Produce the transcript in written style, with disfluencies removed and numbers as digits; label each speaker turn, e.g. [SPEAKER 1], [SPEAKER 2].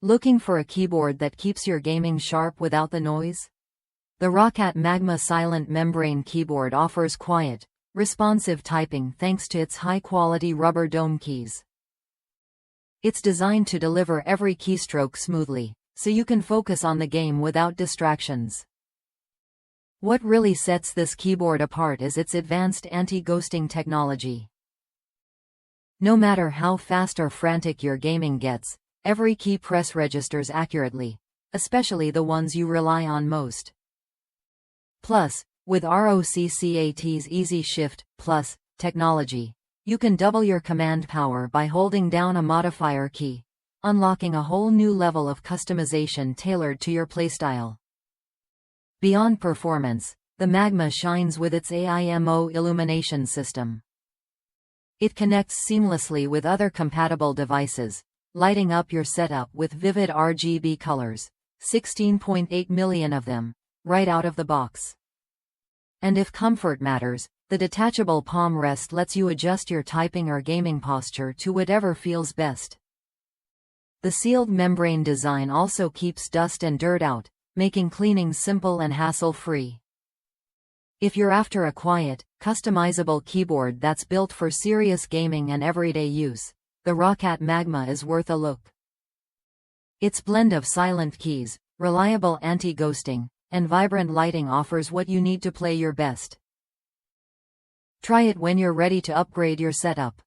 [SPEAKER 1] Looking for a keyboard that keeps your gaming sharp without the noise? The ROCCAT Magma Silent Membrane keyboard offers quiet, responsive typing thanks to its high-quality rubber dome keys. It's designed to deliver every keystroke smoothly, so you can focus on the game without distractions. What really sets this keyboard apart is its advanced anti-ghosting technology. No matter how fast or frantic your gaming gets, every key press registers accurately, especially the ones you rely on most. Plus, with ROCCAT's Easy Shift Plus technology, you can double your command power by holding down a modifier key, unlocking a whole new level of customization tailored to your playstyle. Beyond performance, the Magma shines with its AIMO illumination system. It connects seamlessly with other compatible devices, lighting up your setup with vivid RGB colors, 16.8 million of them, right out of the box. And if comfort matters, the detachable palm rest lets you adjust your typing or gaming posture to whatever feels best. The sealed membrane design also keeps dust and dirt out, making cleaning simple and hassle-free. If you're after a quiet, customizable keyboard that's built for serious gaming and everyday use, the ROCCAT Magma is worth a look. Its blend of silent keys, reliable anti-ghosting, and vibrant lighting offers what you need to play your best. Try it when you're ready to upgrade your setup.